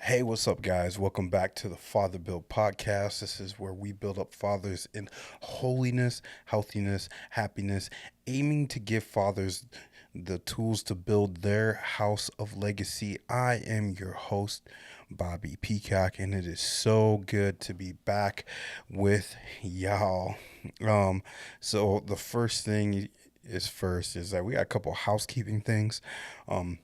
Hey, what's up, guys? Welcome back to the Father Build Podcast. This is where we build up fathers in holiness, healthiness, happiness, aiming to give fathers the tools to build their house of legacy. I am your host, Bobby Peacock, and it is so good to be back with y'all. Um, so the first thing is that we got a couple housekeeping things. Um,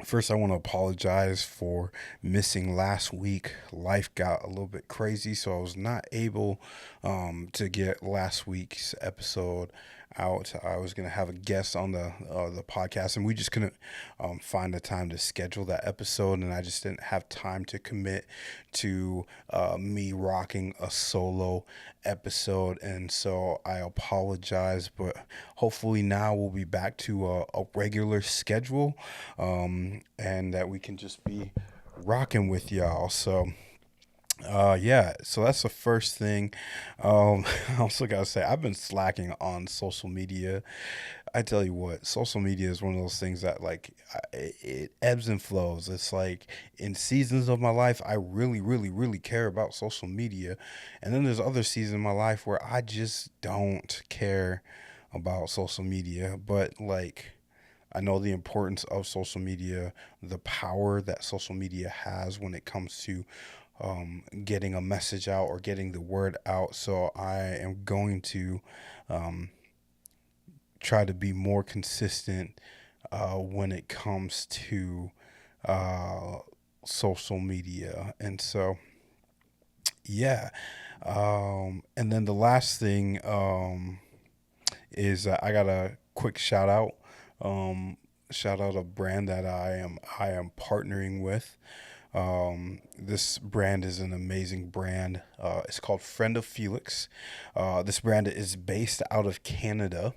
First, I want to apologize for missing last week. Life got a little bit crazy, so I was not able to get last week's episode out. I was gonna have a guest on the podcast, and we just couldn't find the time to schedule that episode, and I just didn't have time to commit to me rocking a solo episode, and so I apologize. But hopefully now we'll be back to a regular schedule, and that we can just be rocking with y'all. So yeah, so that's the first thing. I also gotta say I've been slacking on social media. I tell you what, social media is one of those things that it ebbs and flows. It's like in seasons of my life I really really care about social media, and then there's other seasons in my life where I just don't care about social media. But like, I know the importance of social media, the power that social media has when it comes to getting a message out or getting the word out. So I am going to um, try to be more consistent when it comes to uh, social media. And so, yeah. And then the last thing is I got a quick shout out. Shout out a brand that I am partnering with. This brand is an amazing brand. It's called Friend of Felix. This brand is based out of Canada,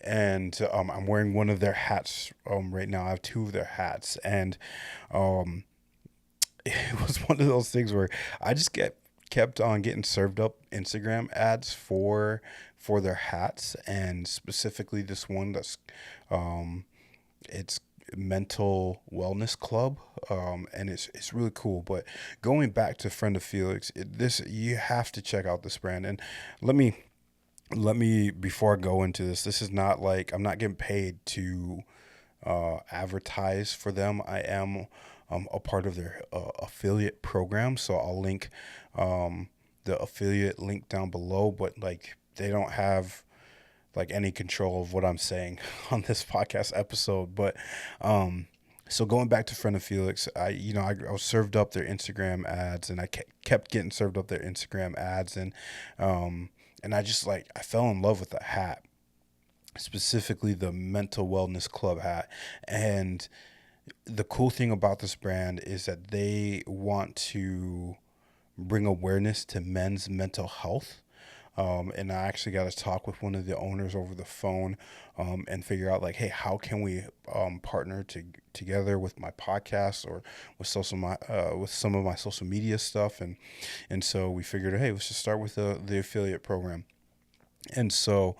and I'm wearing one of their hats right now. I have two of their hats, and um, it was one of those things where I just kept on getting served up Instagram ads for their hats, and specifically this one that's it's mental wellness club, and it's really cool. But going back to Friend of Felix, this you have to check out this brand. And let me before I go into this is not like I'm not getting paid to advertise for them. I am a part of their affiliate program, so I'll link the affiliate link down below. But like, they don't have like any control of what I'm saying on this podcast episode. But so going back to Friend of Felix, I was served up their Instagram ads, and I kept getting served up their Instagram ads, and I just like I fell in love with the hat, specifically the Mental Wellness Club hat. And the cool thing about this brand is that they want to bring awareness to men's mental health. And I actually got to talk with one of the owners over the phone, and figure out like, hey, how can we partner together with my podcast or with some of my social media stuff, and so we figured, hey, let's just start with the affiliate program. And so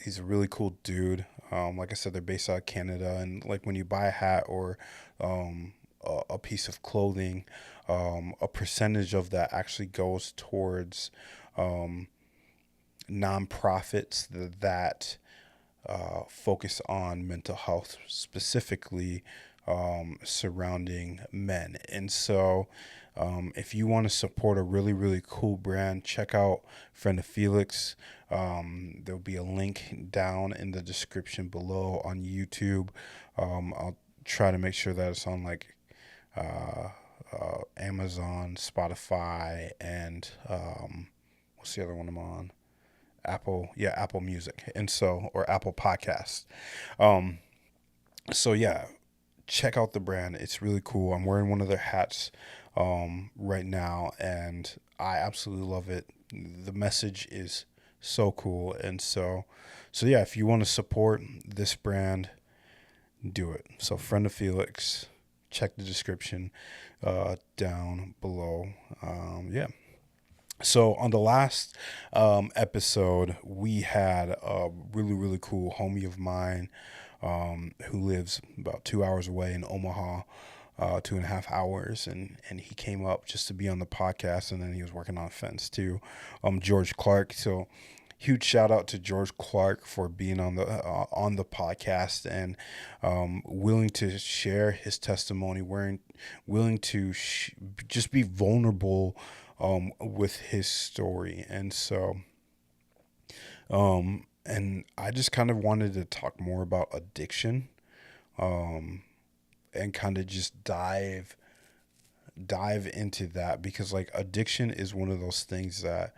he's a really cool dude. Like I said, they're based out of Canada, and like when you buy a hat or a piece of clothing, a percentage of that actually goes towards um, nonprofits that focus on mental health, specifically surrounding men. And so, if you want to support a really, really cool brand, check out Friend of Felix. There'll be a link down in the description below on YouTube. I'll try to make sure that it's on like Amazon, Spotify, and what's the other one I'm on? Apple Music, and so, or Apple Podcasts. Um, so yeah, check out the brand. It's really cool. I'm wearing one of their hats right now, and I absolutely love it. The message is so cool, and so yeah, if you want to support this brand, do it. So Friend of Felix, check the description down below. Yeah. So on the last episode, we had a really, really cool homie of mine who lives about 2 hours away in Omaha. 2.5 hours, and he came up just to be on the podcast, and then he was working on a fence too. George Clark. So huge shout out to George Clark for being on the podcast and willing to share his testimony, willing to just be vulnerable with his story. And so and I just kind of wanted to talk more about addiction, and kind of just dive into that, because like addiction is one of those things that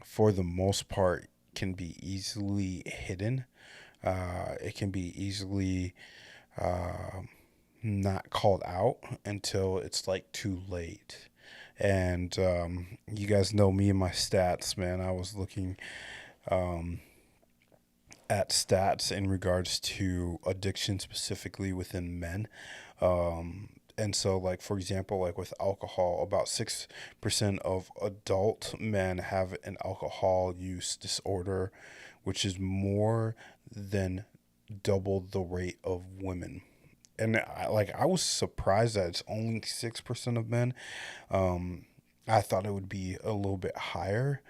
for the most part can be easily hidden. It can be easily not called out until it's like too late. And you guys know me and my stats, man. I was looking at stats in regards to addiction specifically within men. And so, like, for example, like with alcohol, about 6% of adult men have an alcohol use disorder, which is more than double the rate of women. And I was surprised that it's only 6% of men. I thought it would be a little bit higher.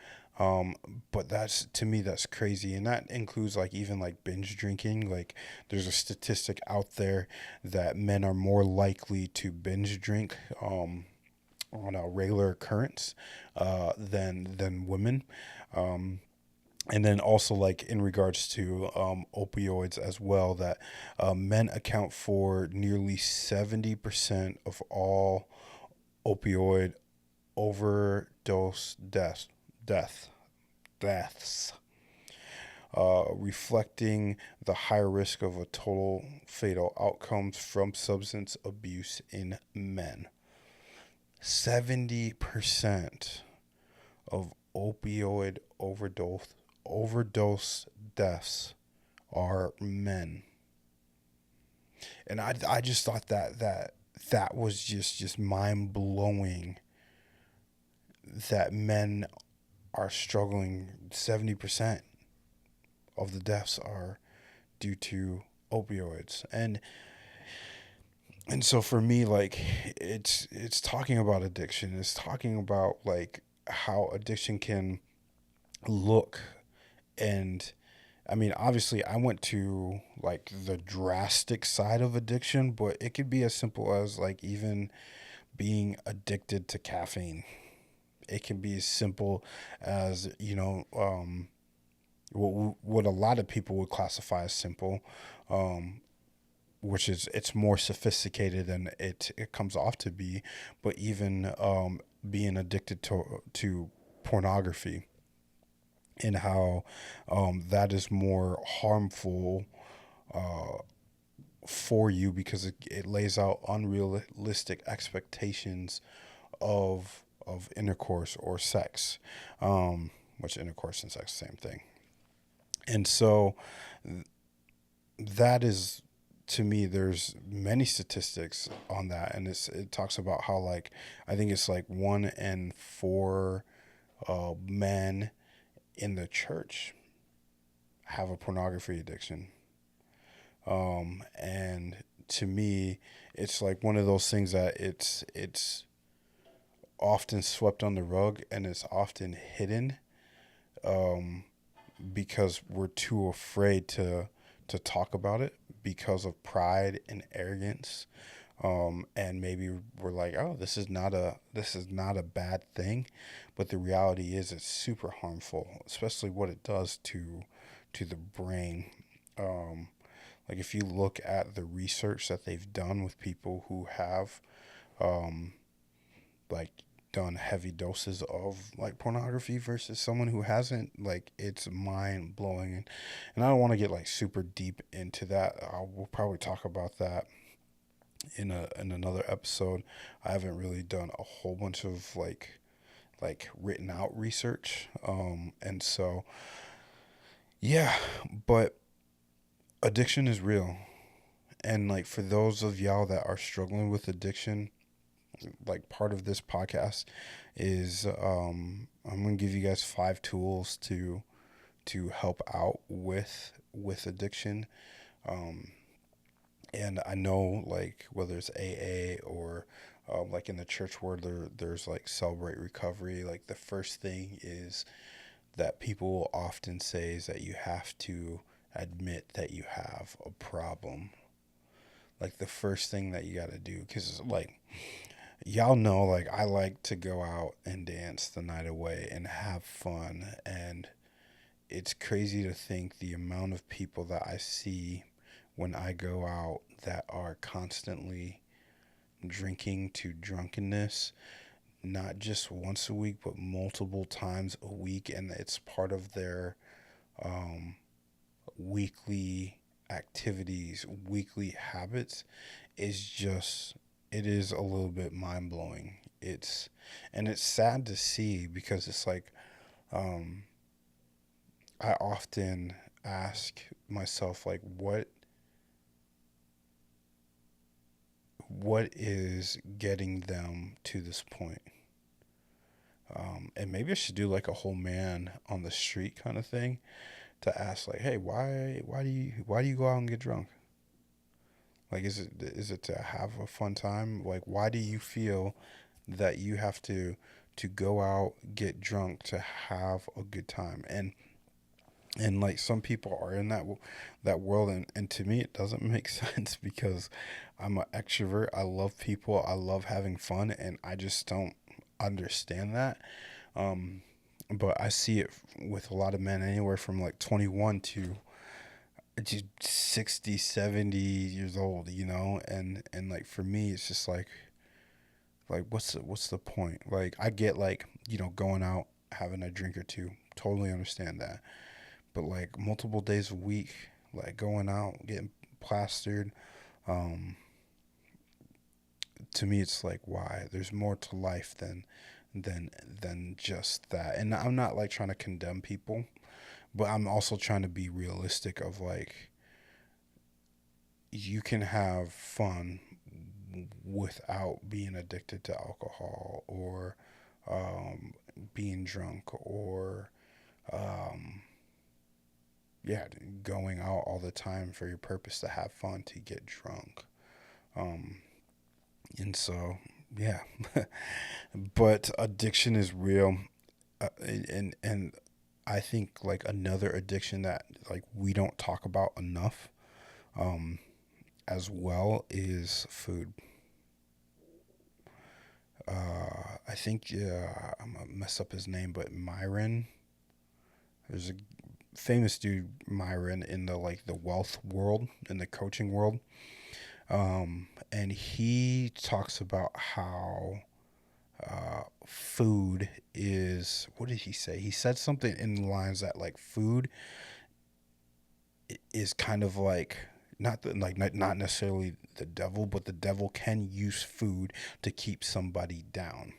But that's, to me, that's crazy. And that includes like even like binge drinking. Like there's a statistic out there that men are more likely to binge drink on a regular occurrence than women. And then also like in regards to opioids as well, that men account for nearly 70% of all opioid overdose deaths, reflecting the higher risk of a total fatal outcomes from substance abuse in men. 70% of opioid overdose deaths are men. And I just thought that was just mind blowing, that men are struggling. 70% of the deaths are due to opioids. And so for me, like it's talking about addiction. It's talking about like how addiction can look. And I mean, obviously I went to like the drastic side of addiction, but it could be as simple as like even being addicted to caffeine. It can be as simple as, what a lot of people would classify as simple, which is it's more sophisticated than it comes off to be. But even being addicted to pornography, and how that is more harmful for you, because it lays out unrealistic expectations of intercourse or sex, which intercourse and sex, same thing. And so that is, to me, there's many statistics on that, and it talks about how like I think it's like 1 in 4 men in the church have a pornography addiction. And to me, it's like one of those things that it's often swept on the rug, and it's often hidden, because we're too afraid to talk about it because of pride and arrogance. And maybe we're like, oh, this is not a bad thing, but the reality is it's super harmful, especially what it does to the brain. Like if you look at the research that they've done with people who have like done heavy doses of like pornography versus someone who hasn't, like it's mind blowing. And I don't want to get like super deep into that. We'll probably talk about that in another episode. I haven't really done a whole bunch of like written out research, and so yeah, but addiction is real. And like for those of y'all that are struggling with addiction, like part of this podcast is I'm gonna give you guys 5 tools to help out with addiction. And I know, like, whether it's AA or like in the church world, there's like celebrate recovery. Like, the first thing is that people will often say is that you have to admit that you have a problem. Like, the first thing that you got to do, because, like, y'all know, like, I like to go out and dance the night away and have fun. And it's crazy to think the amount of people that I see when I go out that are constantly drinking to drunkenness, not just once a week, but multiple times a week. And it's part of their um, weekly activities, weekly habits, is just, it is a little bit mind blowing. And it's sad to see because it's like, um, I often ask myself, like, what is getting them to this point? And maybe I should do like a whole man on the street kind of thing to ask, like, hey, why do you go out and get drunk? Like, is it to have a fun time? Like, why do you feel that you have to go out, get drunk to have a good time? And like, some people are in that world, and to me it doesn't make sense because I'm an extrovert. I love people. I love having fun, and I just don't understand that. Um, but I see it with a lot of men anywhere from like 21 to 60, 70 years old, and like, for me it's just like what's the point? Like, I get, like, going out, having a drink or two, totally understand that. But like, multiple days a week, like, going out, getting plastered, um, to me it's like, why? There's more to life than just that. And I'm not like trying to condemn people, but I'm also trying to be realistic of, like, you can have fun without being addicted to alcohol or um, being drunk or um, yeah, going out all the time for your purpose to have fun, to get drunk. Um, and so, yeah, but addiction is real. And I think, like, another addiction that, like, we don't talk about enough, um, as well, is food. I think, I'm gonna mess up his name, but Myron. There's a famous dude, Myron, in the, like, the wealth world, in the coaching world. And he talks about how food is. What did he say? He said something in the lines that, like, food is kind of like, not necessarily the devil, but the devil can use food to keep somebody down.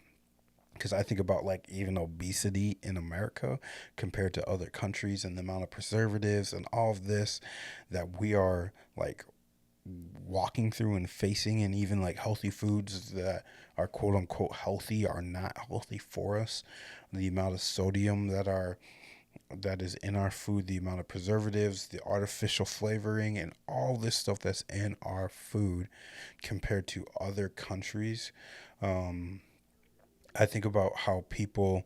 Because I think about, like, even obesity in America compared to other countries, and the amount of preservatives and all of this that we are, like, walking through and facing, and even, like, healthy foods that are quote unquote healthy are not healthy for us. The amount of sodium that is in our food, the amount of preservatives, the artificial flavoring, and all this stuff that's in our food compared to other countries. Um, I think about how people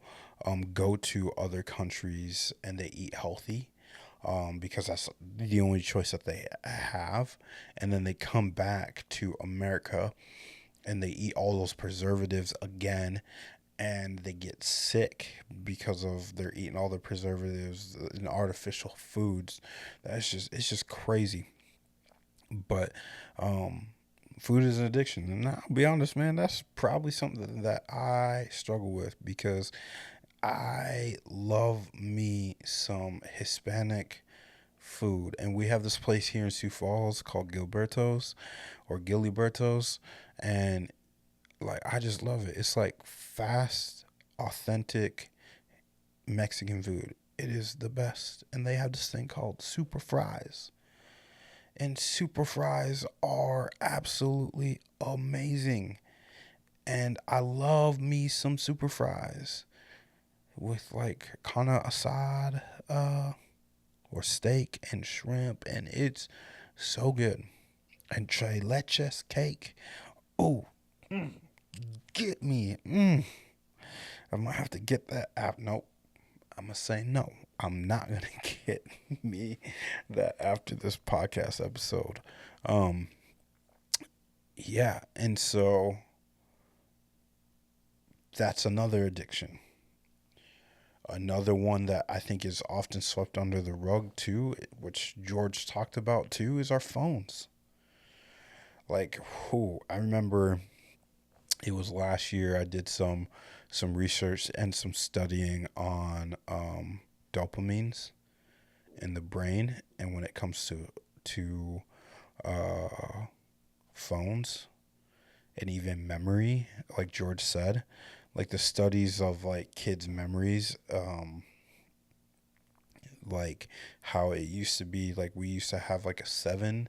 go to other countries and they eat healthy, because that's the only choice that they have. And then they come back to America and they eat all those preservatives again, and they get sick because of they're eating all the preservatives and artificial foods. It's just crazy. But um, food is an addiction, and I'll be honest, man, that's probably something that I struggle with because I love me some Hispanic food. And we have this place here in Sioux Falls called Gilberto's or Giliberto's. And, like, I just love it. It's like fast, authentic Mexican food. It is the best. And they have this thing called super fries. And super fries are absolutely amazing. And I love me some super fries with, like, carne asada, or steak and shrimp, and it's so good. and tres leches cake. Oh, get me. I might have to get that app. Nope. I'm going to say no. I'm not going to get me that after this podcast episode. Um, yeah. And so that's another addiction. Another one that I think is often swept under the rug too, which George talked about too, is our phones. Like, I remember it was last year I did some research and some studying on dopamines in the brain, and when it comes to phones and even memory, like George said, like the studies of like kids' memories, like how it used to be, like we used to have like a 7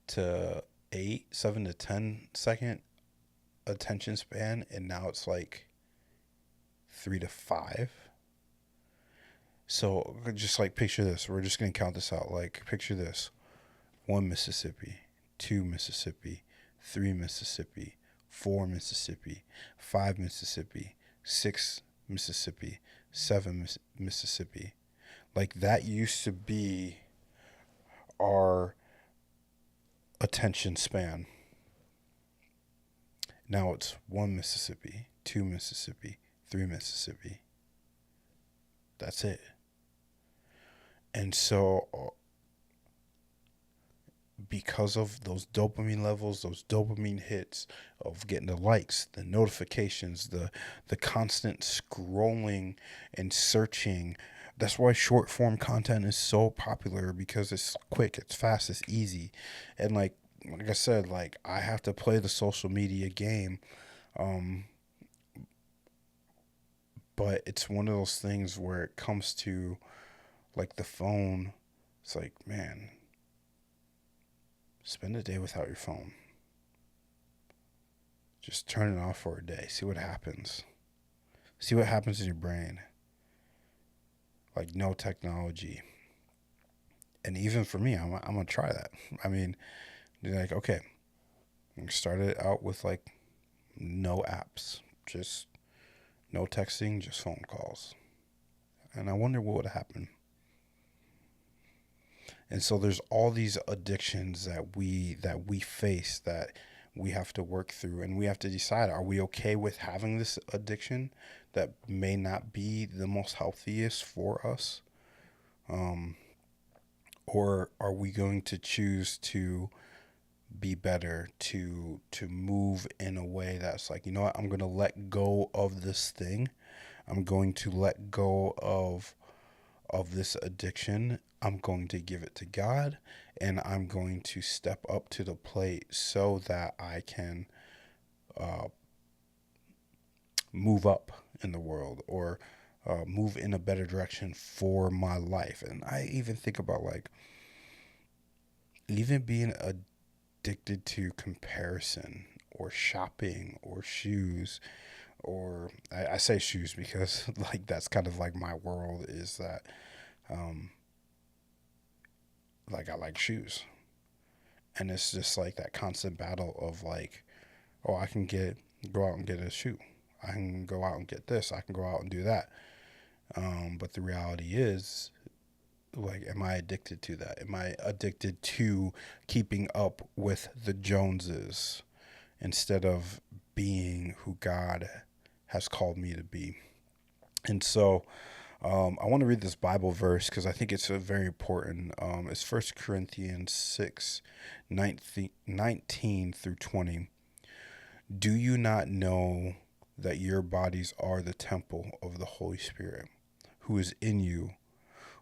to 10 second attention span, and now it's like 3 to 5. So just like picture this. We're just gonna count this out. Like picture this: 1 Mississippi, 2 Mississippi, 3 Mississippi, 4 Mississippi, 5 Mississippi, 6 Mississippi, 7 Mississippi. Like that used to be our attention span. Now it's 1 Mississippi, 2 Mississippi, 3 Mississippi. That's it. And so, because of those dopamine levels, those dopamine hits of getting the likes, the notifications, the constant scrolling and searching, that's why short form content is so popular, because it's quick, it's fast, it's easy. And like I said, like I have to play the social media game. Um, but it's one of those things where it comes to like the phone, it's like, man, spend a day without your phone. Just turn it off for a day. See what happens. See what happens in your brain. Like no technology. And even for me, I'm gonna try that. I mean, like, okay, start it out with like no apps, just no texting, just phone calls. And I wonder what would happen. And so there's all these addictions that we face, that we have to work through, and we have to decide, are we okay with having this addiction that may not be the most healthiest for us? Um, or are we going to choose to be better, to move in a way that's like, you know what, I'm going to let go of this thing. I'm going to let go of this addiction. I'm going to give it to God, and I'm going to step up to the plate so that I can uh, move up in the world, or move in a better direction for my life. And I even think about like even being addicted to comparison, or shopping, or shoes, or I say shoes because like that's kind of like my world, is that um, like I like shoes, and it's just like that constant battle of like, oh, I can go out and get a shoe, I can go out and get this, I can go out and do that. But the reality is, like, am I addicted to that? Am I addicted to keeping up with the Joneses instead of being who God has called me to be? And so I want to read this Bible verse because I think it's a very important. It's 1 Corinthians 6, 19 through 20. Do you not know that your bodies are the temple of the Holy Spirit, who is in you,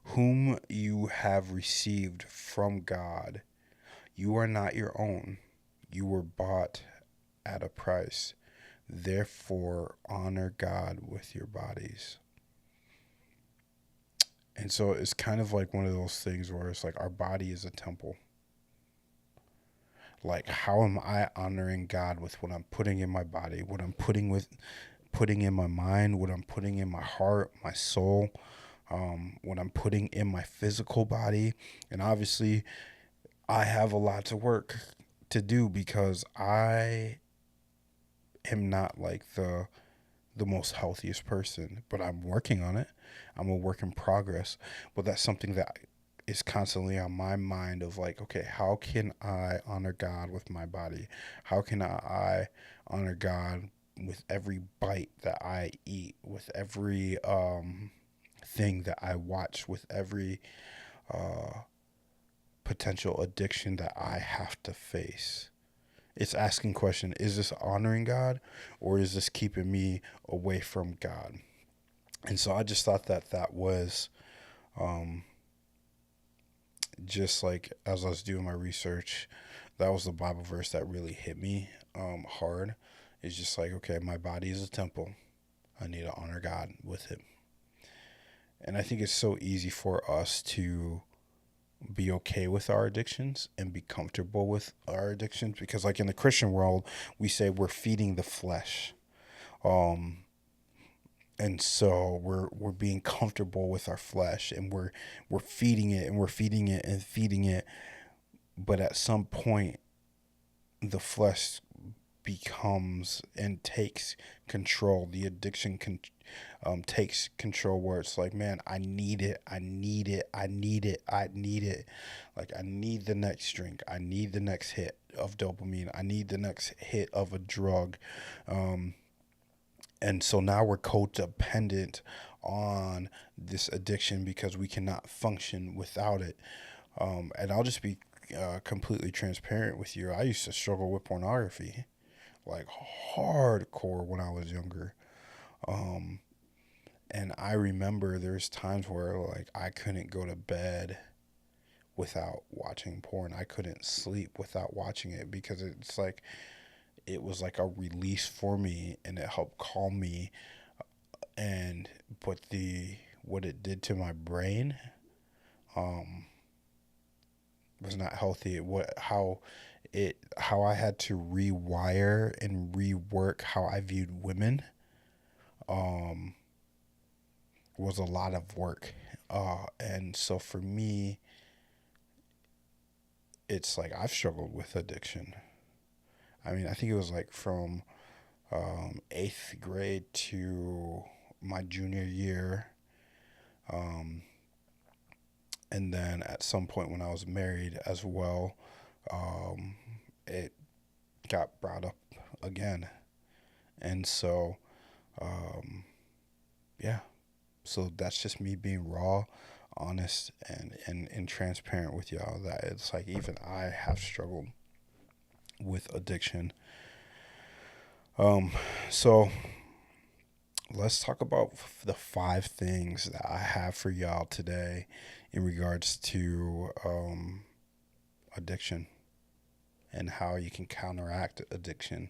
whom you have received from God? You are not your own. You were bought at a price. Therefore, honor God with your bodies. And so it's kind of like one of those things where it's like our body is a temple. Like, how am I honoring God with what I'm putting in my body, what I'm putting in my mind, what I'm putting in my heart, my soul, what I'm putting in my physical body? And obviously, I have a lot to work to do because I am not like the most healthiest person, but I'm working on it. I'm a work in progress, but that's something that is constantly on my mind of like, okay, how can I honor God with my body? How can I honor God with every bite that I eat, with every thing that I watch, with every uh, potential addiction that I have to face? It's asking question, is this honoring God or is this keeping me away from God? And so I just thought that that was um, just like as I was doing my research, that was the Bible verse that really hit me hard. It's just like, okay, my body is a temple. I need to honor God with it. And I think it's so easy for us to be okay with our addictions and be comfortable with our addictions because like in the Christian world, we say we're feeding the flesh. Um, and so we're being comfortable with our flesh and we're feeding it and we're feeding it and feeding it, but at some point the flesh becomes and takes control. The addiction takes control where it's like, man, I need it, I need it, I need it, I need it. Like I need the next drink, I need the next hit of dopamine, I need the next hit of a drug. um, and so now we're codependent on this addiction because we cannot function without it. And I'll just be completely transparent with you. I used to struggle with pornography like hardcore when I was younger. Um, and I remember there's times where like I couldn't go to bed without watching porn. I couldn't sleep without watching it because it's like it was like a release for me and it helped calm me. And but the what it did to my brain um was not healthy. How I had to rewire and rework how I viewed women um was a lot of work. And so for me, it's like I've struggled with addiction. I mean, I think it was like from eighth grade to my junior year. Um, and then at some point when I was married as well, um, it got brought up again. And so, um, yeah, so that's just me being raw, honest, and transparent with y'all that it's like even I have struggled with addiction. Um, so let's talk about the five things that I have for y'all today in regards to addiction and how you can counteract addiction.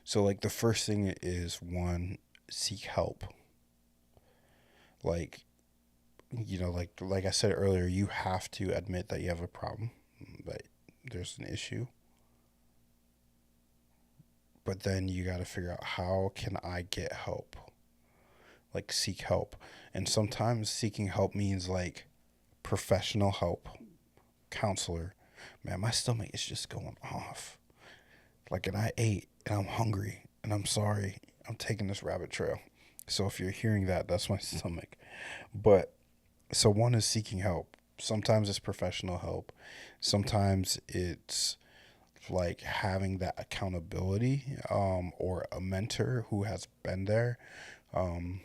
So, like, the first thing is one, seek help. Like, like I said earlier, you have to admit that you have a problem, that there's an issue. But then you got to figure out, how can I get help? Like, seek help. And sometimes seeking help means like professional help, counselor. Man, my stomach is just going off. Like, and I ate and I'm hungry and I'm sorry. I'm taking this rabbit trail. So if you're hearing that, that's my stomach. But so one is seeking help. Sometimes it's professional help. Sometimes it's like having that accountability, or a mentor who has been there. Um,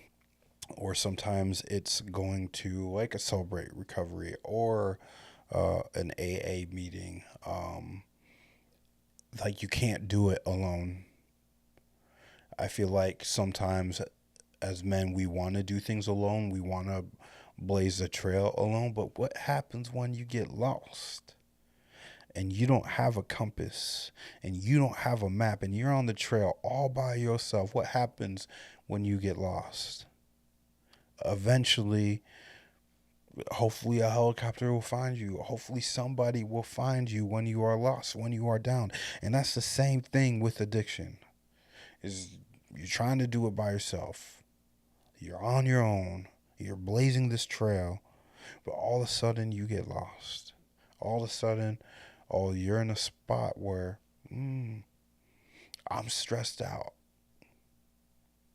or sometimes it's going to like a Celebrate Recovery or an AA meeting. Like you can't do it alone. I feel like sometimes as men, we want to do things alone. We want to blaze the trail alone. But what happens when you get lost and you don't have a compass and you don't have a map and you're on the trail all by yourself? What happens when you get lost? Eventually, hopefully a helicopter will find you. Hopefully somebody will find you when you are lost, when you are down. And that's the same thing with addiction. Is you're trying to do it by yourself. You're on your own. You're blazing this trail, but all of a sudden you get lost. All of a sudden, Oh, you're in a spot where I'm stressed out,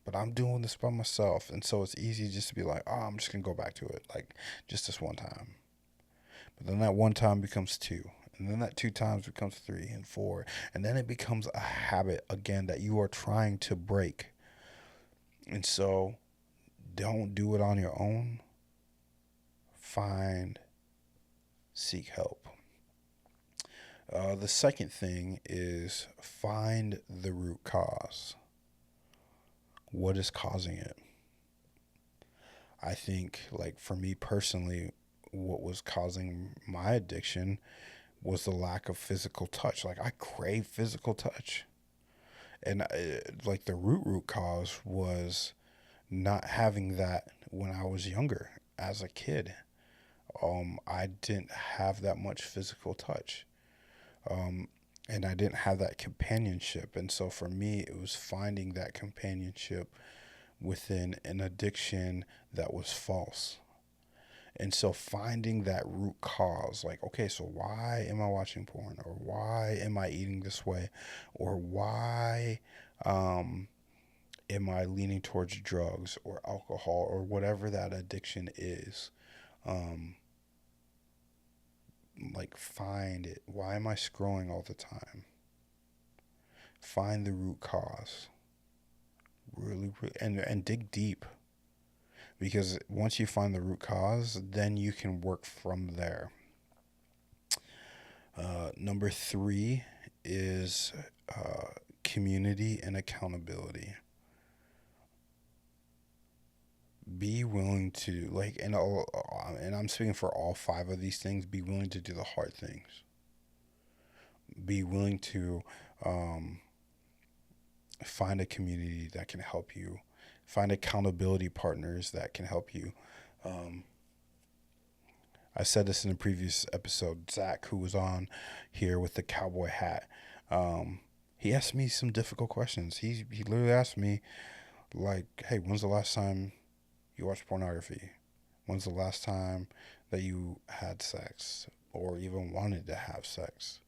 but I'm doing this by myself. And so it's easy just to be like, oh, I'm just going to go back to it, like just this one time. But then that one time becomes two. And then that two times becomes three and four. And then it becomes a habit again that you are trying to break. And so don't do it on your own. Seek help. The second thing is find the root cause. What is causing it? I think, like, for me personally, what was causing my addiction was the lack of physical touch. Like, I crave physical touch. And like, the root cause was not having that when I was younger as a kid. I didn't have that much physical touch. Um, and I didn't have that companionship. And so for me, it was finding that companionship within an addiction that was false. And so finding that root cause, like, okay, so why am I watching porn? Or why am I eating this way? Or why am I leaning towards drugs or alcohol or whatever that addiction is? Um, like, find it. Why am I scrolling all the time? Find the root cause. Really, really, and dig deep. Because once you find the root cause, then you can work from there. Number three is community and accountability. Be willing to, like, and I'm speaking for all five of these things. Be willing to do the hard things. Be willing to find a community that can help you. Find accountability partners that can help you. Um, I said this in a previous episode. Zach, who was on here with the cowboy hat, he asked me some difficult questions. He literally asked me, like, hey, when's the last time you watched pornography? When's the last time that you had sex or even wanted to have sex?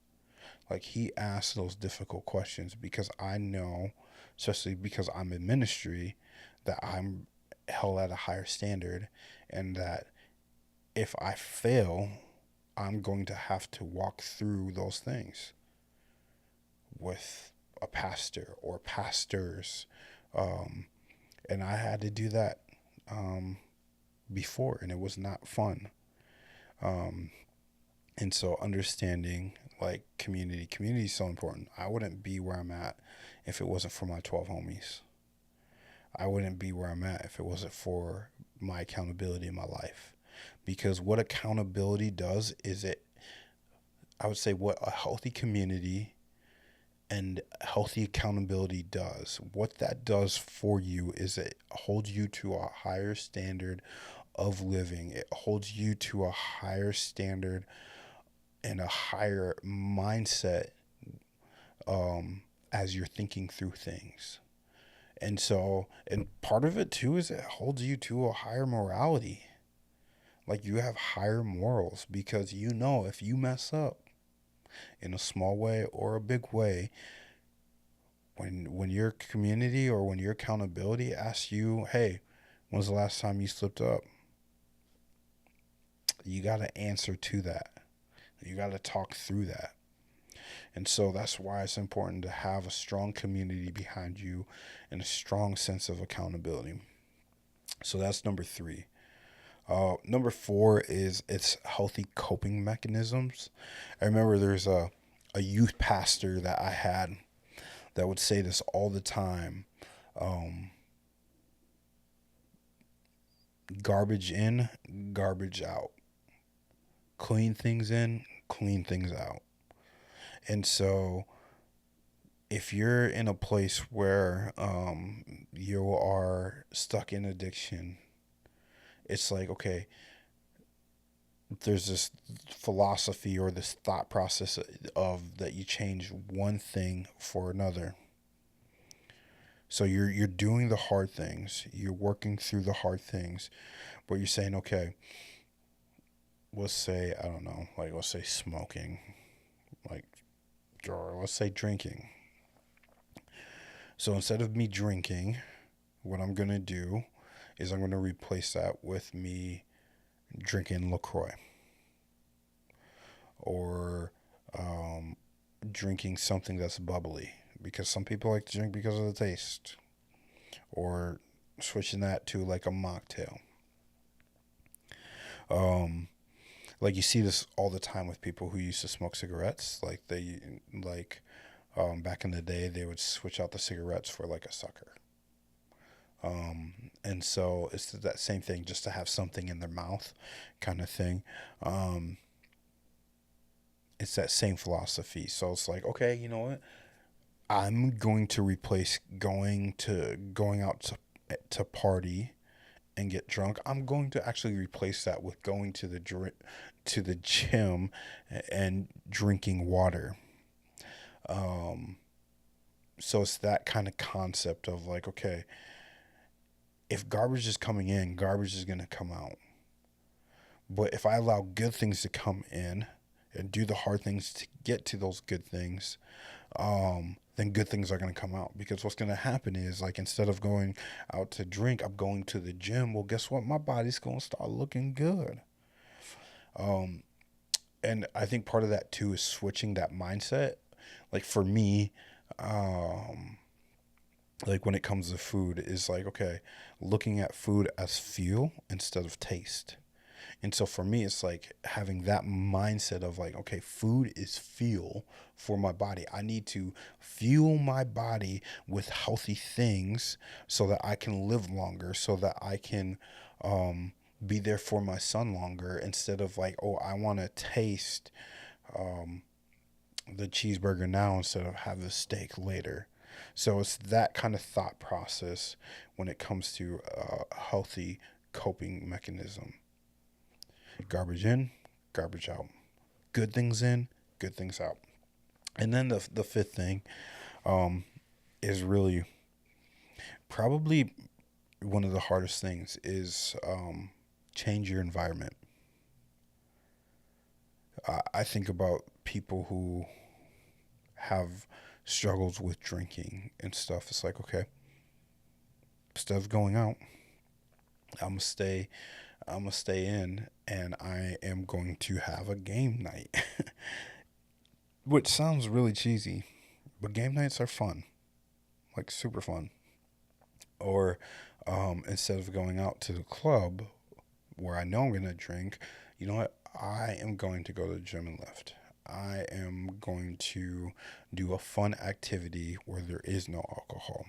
Like, he asked those difficult questions because I know, especially because I'm in ministry, that I'm held at a higher standard, and that if I fail, I'm going to have to walk through those things with a pastor or pastors. Um, and I had to do that before, and it was not fun. Um, and so understanding, like, community is so important. I wouldn't be where I'm at if it wasn't for my 12 homies. I wouldn't be where I'm at if it wasn't for my accountability in my life. Because what accountability does is I would say what a healthy community and healthy accountability does, what that does for you is it holds you to a higher standard of living. It holds you to a higher standard and a higher mindset as you're thinking through things. And so, and part of it too is it holds you to a higher morality. Like, you have higher morals because you know if you mess up in a small way or a big way, when your community or when your accountability asks you, hey, when's the last time you slipped up? You got to answer to that. You got to talk through that. And so that's why it's important to have a strong community behind you and a strong sense of accountability. So that's number three. Number four is it's healthy coping mechanisms. I remember there's a youth pastor that I had that would say this all the time. Garbage in, garbage out. Clean things in, clean things out. And so if you're in a place where you are stuck in addiction, it's like, okay, there's this philosophy or this thought process of that you change one thing for another. So you're doing the hard things, you're working through the hard things, but you're saying, okay, let's say, I don't know, like, let's say smoking, like, or let's say drinking. So instead of me drinking, what I'm going to do is I'm going to replace that with me drinking LaCroix or drinking something that's bubbly, because some people like to drink because of the taste, or switching that to like a mocktail. Um, like you see this all the time with people who used to smoke cigarettes. Like back in the day, they would switch out the cigarettes for like a sucker. And so it's that same thing, just to have something in their mouth, kind of thing. Um, it's that same philosophy. So it's like, okay, you know what? I'm going to replace going out to party and get drunk. I'm going to actually replace that with going to the gym and drinking water. Um, so it's that kind of concept of like, okay, if garbage is coming in, garbage is going to come out. But if I allow good things to come in and do the hard things to get to those good things, then good things are going to come out. Because what's going to happen is, like, instead of going out to drink, I'm going to the gym. Well, guess what? My body's going to start looking good. Um, and I think part of that too is switching that mindset. Like for me, um, like when it comes to food, is like, okay, looking at food as fuel instead of taste. And so for me, it's like having that mindset of like, okay, food is fuel for my body. I need to fuel my body with healthy things so that I can live longer, so that I can be there for my son longer, instead of like, oh, I want to taste um, the cheeseburger now instead of have the steak later. So it's that kind of thought process when it comes to a healthy coping mechanism. Garbage in, garbage out. Good things in, good things out. And then the fifth thing um, is really probably one of the hardest things is change your environment. I think about people who have struggles with drinking and stuff. It's like, okay, instead of going out, I'm gonna stay. I'm gonna stay in, and I am going to have a game night, which sounds really cheesy, but game nights are fun, like super fun. Or instead of going out to the club where I know I'm gonna drink, you know what? I am going to go to the gym and lift. I am going to do a fun activity where there is no alcohol.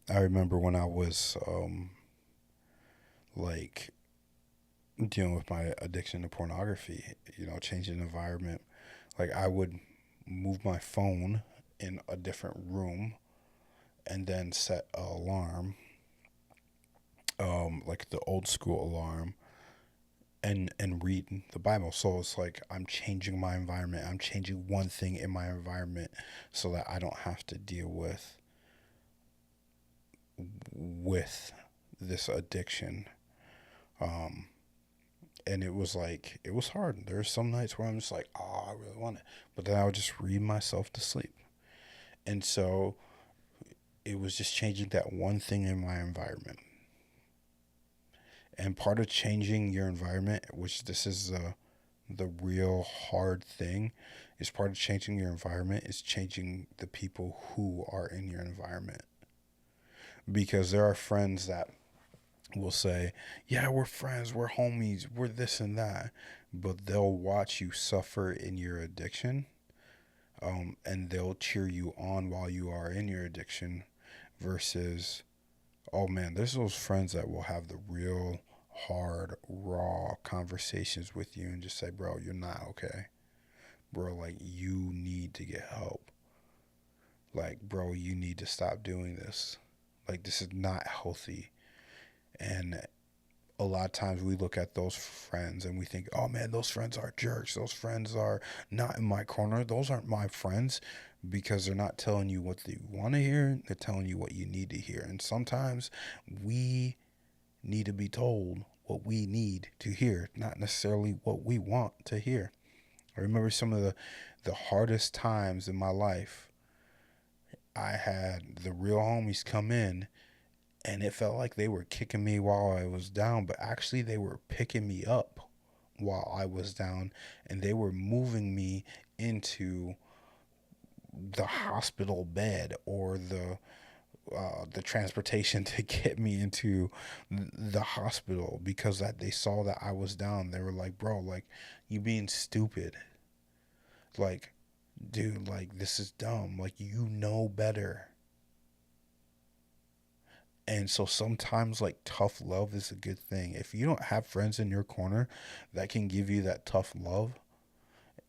I remember when I was like dealing with my addiction to pornography, changing the environment. Like I would move my phone in a different room and then set an alarm, like the old school alarm, and read the Bible. So it's like I'm changing my environment. I'm changing one thing in my environment so that I don't have to deal with this addiction. Um, and it was like, it was hard. There's some nights where I'm just like, oh, I really want it, but then I would just read myself to sleep. And so it was just changing that one thing in my environment. And part of changing your environment, which this is the real hard thing, is part of changing your environment is changing the people who are in your environment. Because there are friends that will say, yeah, we're friends, we're homies, we're this and that, but they'll watch you suffer in your addiction, and they'll cheer you on while you are in your addiction, versus, oh man, there's those friends that will have the real hard, raw conversations with you and just say, bro, you're not okay. Bro, like, you need to get help. Like, bro, you need to stop doing this. Like, this is not healthy. And a lot of times we look at those friends and we think, oh man, those friends are jerks. Those friends are not in my corner. Those aren't my friends, because they're not telling you what they want to hear. They're telling you what you need to hear. And sometimes we need to be told what we need to hear, not necessarily what we want to hear. I remember some of the hardest times in my life. I had the real homies come in, and it felt like they were kicking me while I was down, but actually they were picking me up while I was down, and they were moving me into the hospital bed or the transportation to get me into the hospital because that they saw that I was down. They were like, "Bro, like you being stupid. Like, dude, like this is dumb. Like you know better." And so sometimes like tough love is a good thing. If you don't have friends in your corner that can give you that tough love,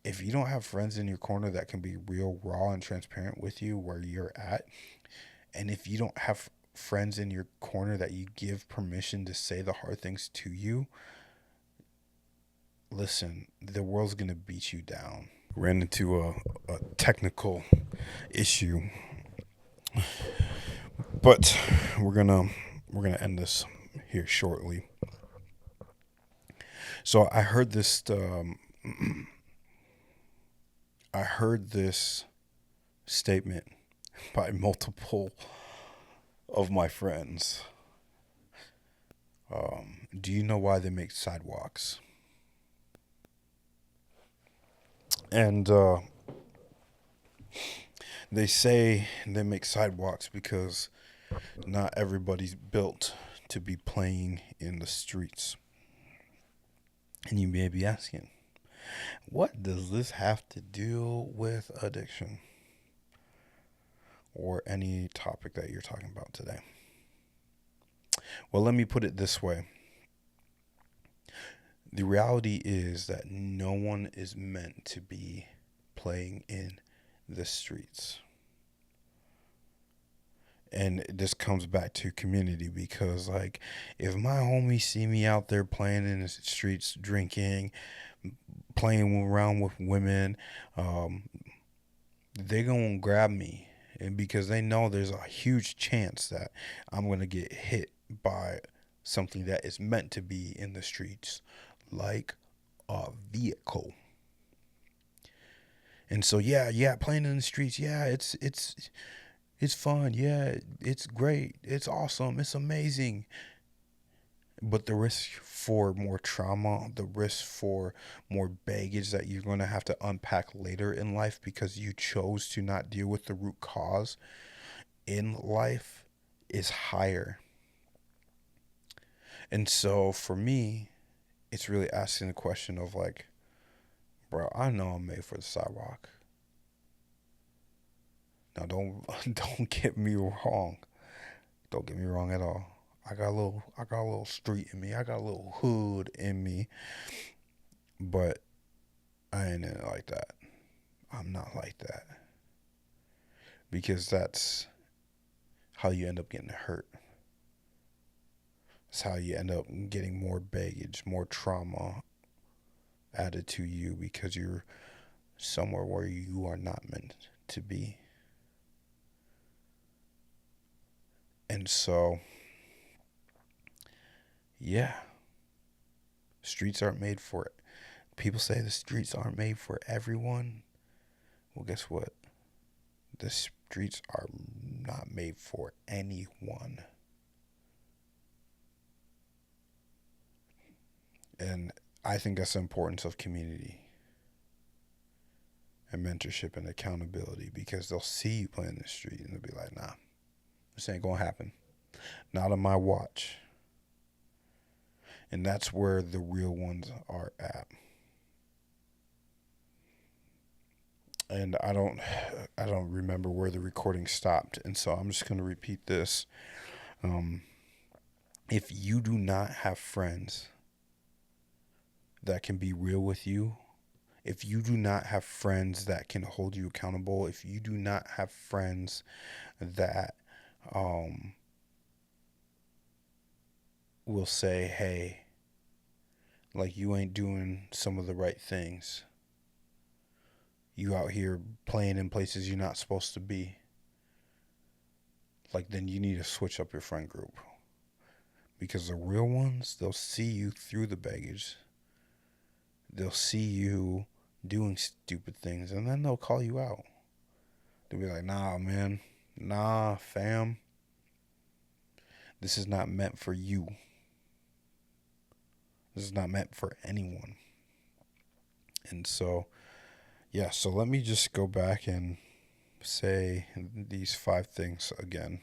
if you don't have friends in your corner that can be real raw and transparent with you where you're at, and if you don't have friends in your corner that you give permission to say the hard things to you, listen, the world's going to beat you down. Ran into a technical issue, but we're gonna end this here shortly. So I heard this statement by multiple of my friends. Do you know why they make sidewalks? And they say they make sidewalks because not everybody's built to be playing in the streets. And you may be asking, what does this have to do with addiction or any topic that you're talking about today? Well, let me put it this way. The reality is that no one is meant to be playing in the streets. And this comes back to community because, like, if my homies see me out there playing in the streets, drinking, playing around with women, they gonna grab me, and because they know there's a huge chance that I'm gonna get hit by something that is meant to be in the streets, like a vehicle. And so yeah, playing in the streets, yeah, it's fun, yeah, it's great, it's awesome, it's amazing. But the risk for more trauma, the risk for more baggage that you're going to have to unpack later in life because you chose to not deal with the root cause in life is higher. And so for me, it's really asking the question of like, bro, I know I'm made for the sidewalk. Now don't get me wrong. Don't get me wrong at all. I got a little street in me. I got a little hood in me. But I ain't in it like that. I'm not like that. Because that's how you end up getting hurt. It's how you end up getting more baggage, more trauma added to you because you're somewhere where you are not meant to be. And so, yeah, streets aren't made for it. People say the streets aren't made for everyone. Well, guess what? The streets are not made for anyone. And I think that's the importance of community and mentorship and accountability because they'll see you playing the street and they'll be like, nah, this ain't gonna happen. Not on my watch. And that's where the real ones are at. And I don't remember where the recording stopped, and so I'm just gonna repeat this. If you do not have friends that can be real with you, if you do not have friends that can hold you accountable, if you do not have friends that will say, hey, like you ain't doing some of the right things. You out here playing in places you're not supposed to be. Like then you need to switch up your friend group. Because the real ones, they'll see you through the baggage. They'll see you doing stupid things, and then they'll call you out. They'll be like, nah, man, nah, fam, this is not meant for you. This is not meant for anyone. And so, yeah, so let me just go back and say these 5 things again.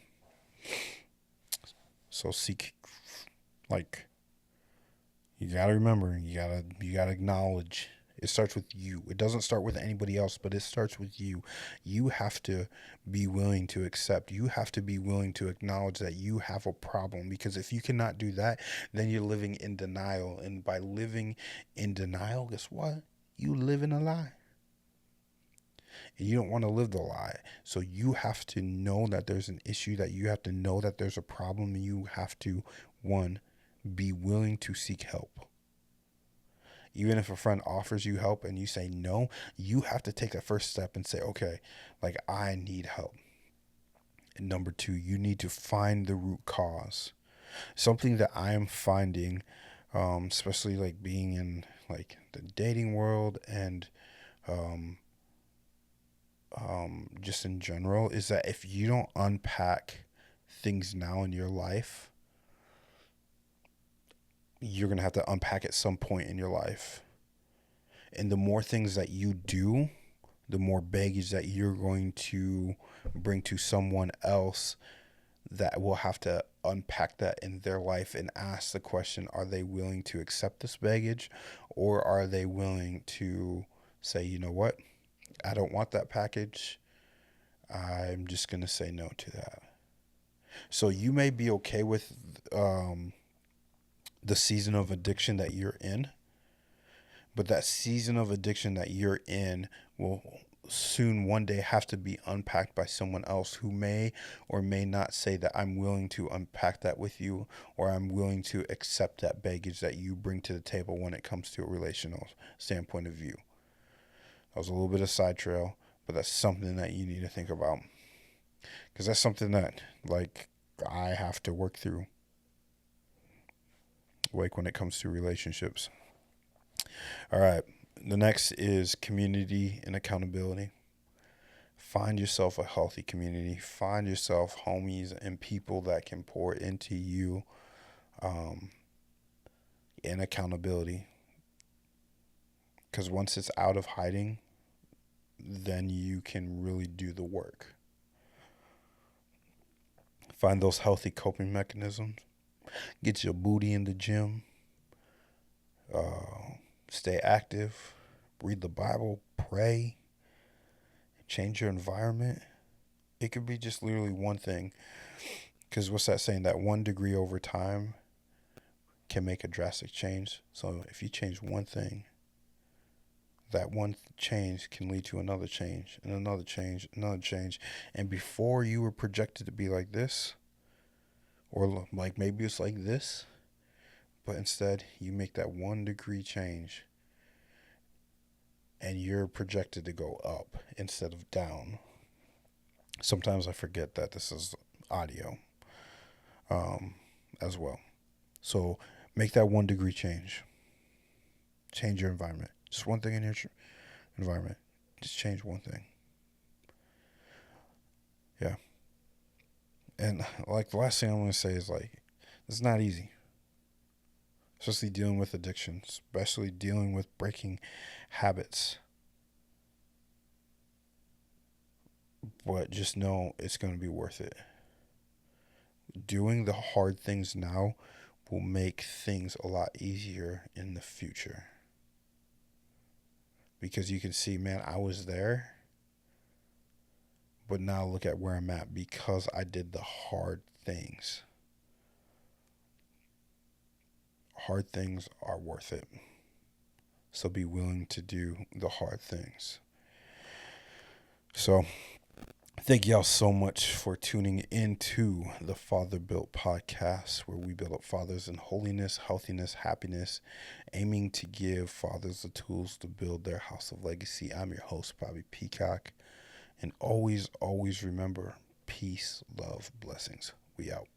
So seek, like, you gotta remember, you gotta acknowledge. It starts with you. It doesn't start with anybody else, but it starts with you. You have to be willing to accept. You have to be willing to acknowledge that you have a problem. Because if you cannot do that, then you're living in denial. And by living in denial, guess what? You live in a lie. And you don't want to live the lie. So you have to know that there's an issue, that you have to know that there's a problem, and you have to, one, be willing to seek help. Even if a friend offers you help and you say no, you have to take that first step and say, okay, like, I need help. And number 2, you need to find the root cause. Something that I'm finding, especially like being in like the dating world and just in general, is that if you don't unpack things now in your life, you're going to have to unpack at some point in your life. And the more things that you do, the more baggage that you're going to bring to someone else that will have to unpack that in their life and ask the question, are they willing to accept this baggage, or are they willing to say, you know what, I don't want that package. I'm just going to say no to that. So you may be okay with the season of addiction that you're in, but that season of addiction that you're in will soon one day have to be unpacked by someone else who may or may not say that I'm willing to unpack that with you, or I'm willing to accept that baggage that you bring to the table when it comes to a relational standpoint of view. That was a little bit of side trail, but that's something that you need to think about, because that's something that, like, I have to work through, like when it comes to relationships. All right, the next is community and accountability. Find yourself a healthy community. Find yourself homies and people that can pour into you, in accountability. Because once it's out of hiding, then you can really do the work. Find those healthy coping mechanisms. Get your booty in the gym. Stay active. Read the Bible. Pray. Change your environment. It could be just literally one thing. Because what's that saying? That 1 degree over time can make a drastic change. So if you change one thing, that one change can lead to another change and another change, another change. And before you were projected to be like this, or like maybe it's like this, but instead you make that 1 degree change and you're projected to go up instead of down. Sometimes I forget that this is audio as well. So make that 1 degree change. Change your environment. Just one thing in your environment. Just change one thing. Yeah. And like the last thing I'm going to say is, like, it's not easy. Especially dealing with addiction. Especially dealing with breaking habits. But just know it's going to be worth it. Doing the hard things now will make things a lot easier in the future. Because you can see, man, I was there, but now look at where I'm at because I did the hard things. Hard things are worth it. So be willing to do the hard things. So thank y'all so much for tuning into the Father Built podcast, where we build up fathers in holiness, healthiness, happiness, aiming to give fathers the tools to build their house of legacy. I'm your host, Bobby Peacock. And always, always remember, peace, love, blessings. We out.